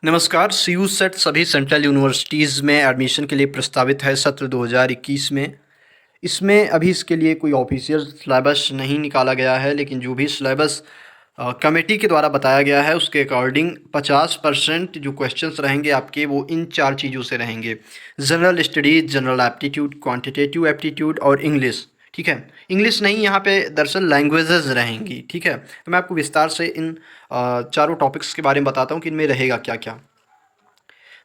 नमस्कार। CU set सभी central universities में एडमिशन के लिए प्रस्तावित है सत्र 2021 में। इसमें अभी इसके लिए कोई ऑफिशियल सिलेबस नहीं निकाला गया है, लेकिन जो भी सिलेबस कमेटी के द्वारा बताया गया है उसके अकॉर्डिंग 50% जो क्वेश्चंस रहेंगे आपके वो इन 4 चीज़ों से रहेंगे। General studies, general aptitude, quantitative aptitude और इंग्लिश। ठीक है, इंग्लिश नहीं, यहाँ पे दरअसल लैंग्वेजेस रहेंगी। ठीक है, तो मैं आपको विस्तार से इन चारों टॉपिक्स के बारे में बताता हूँ कि इनमें रहेगा क्या क्या।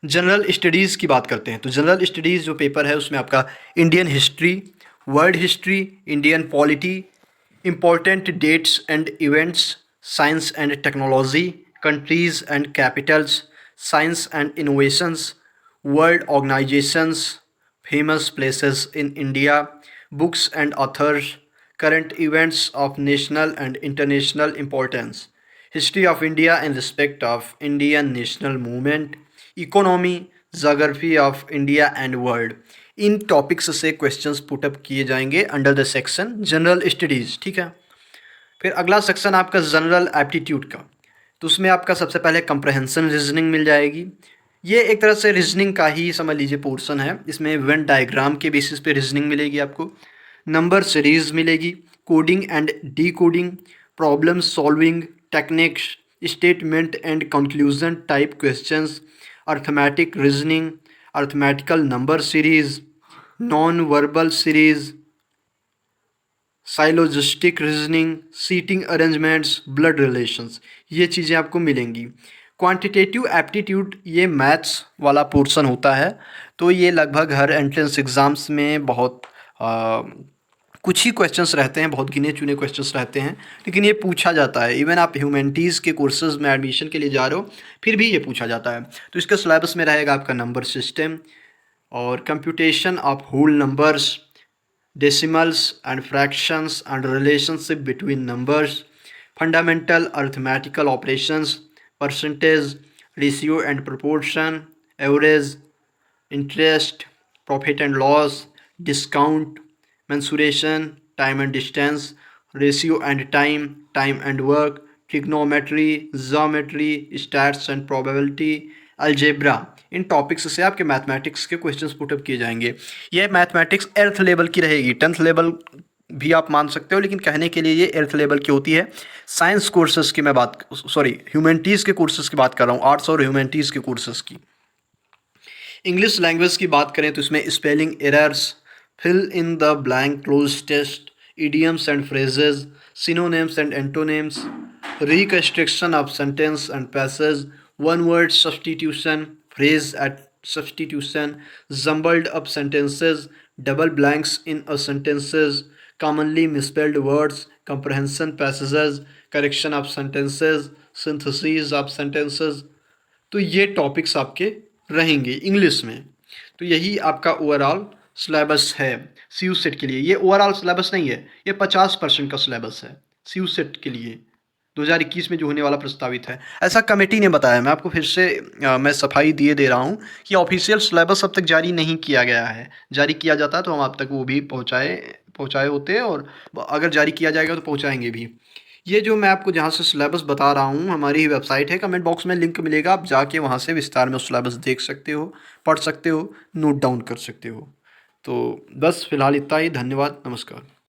जनरल स्टडीज़ की बात करते हैं तो जनरल स्टडीज़ जो पेपर है उसमें आपका Indian history, world history, Indian polity, important dates and events, science and technology, countries and capitals, science and innovations, world organisations, famous places in India, books and authors, current events of national and international importance, history of India in respect of Indian national movement, economy, geography of India and world. In topics से questions put up किए जाएंगे under the section general studies. ठीक है, फिर अगला section आपका general aptitude का, तो उसमें आपका सबसे पहले कंप्रहेंशन रीजनिंग मिल जाएगी। ये एक तरह से रीजनिंग का ही समझ लीजिए पोर्शन है। इसमें वेन डायग्राम के बेसिस पे रीजनिंग मिलेगी आपको, नंबर सीरीज मिलेगी, coding and decoding, problem solving techniques, statement and conclusion type questions, arithmetic reasoning, arithmetical number series, non verbal series, syllogistic reasoning, seating arrangements, blood relations, ये चीज़ें आपको मिलेंगी। Quantitative aptitude ये maths वाला portion होता है, तो ये लगभग हर एंट्रेंस एग्ज़ाम्स में बहुत कुछ ही क्वेश्चंस रहते हैं, बहुत गिने चुने क्वेश्चंस रहते हैं, लेकिन ये पूछा जाता है। इवन आप ह्यूमैनिटीज़ के कोर्सेज में एडमिशन के लिए जा रहे हो फिर भी ये पूछा जाता है। तो इसके सिलेबस में रहेगा आपका नंबर सिस्टम और computation of whole numbers, decimals and fractions and relationship between numbers, fundamental arithmetical operations, percentage, ratio and proportion, average, interest, profit and loss, discount, mensuration, time and distance, ratio and time, time and work, trigonometry, geometry, stats and probability, algebra. In topics से आपके mathematics के questions put up किए जाएंगे। यह mathematics earth level की रहेगी, 10th level भी आप मान सकते हो, लेकिन कहने के लिए ये एर्थ लेवल की होती है। साइंस कोर्सेज की मैं बात, सॉरी ह्यूमैनिटीज़ के कोर्सेज की बात कर रहा हूँ, आर्ट्स और ह्यूमैनिटीज़ के कोर्सेज की। इंग्लिश लैंग्वेज की बात करें तो इसमें spelling errors, fill in the blank cloze test, idioms and phrases, synonyms and antonyms, reconstruction of sentence and passage, one word substitution, phrase at substitution, jumbled up sentences, double blanks in a sentences, commonly misspelled words, comprehension passages, correction of sentences, synthesis of sentences। तो ये topics आपके रहेंगे English में। तो यही आपका overall syllabus है CU set के लिए। ये ओवरऑल सिलेबस नहीं है, ये 50% का सिलेबस है सीयू सेट के लिए 2021 में जो होने वाला प्रस्तावित है, ऐसा कमेटी ने बताया। मैं आपको फिर से मैं सफाई दिए दे रहा हूँ कि ऑफिशियल सिलेबस अब तक जारी नहीं किया गया है। जारी किया जाता तो हम आप तक वो भी पहुँचाए होते, और अगर जारी किया जाएगा तो पहुँचाएंगे भी। ये जो मैं आपको जहाँ से सिलेबस बता रहा हूँ, हमारी ही वेबसाइट है, कमेंट बॉक्स में लिंक मिलेगा, आप जाके वहाँ से विस्तार में सिलेबस देख सकते हो, पढ़ सकते हो, नोट डाउन कर सकते हो। तो बस फिलहाल इतना ही। धन्यवाद, नमस्कार।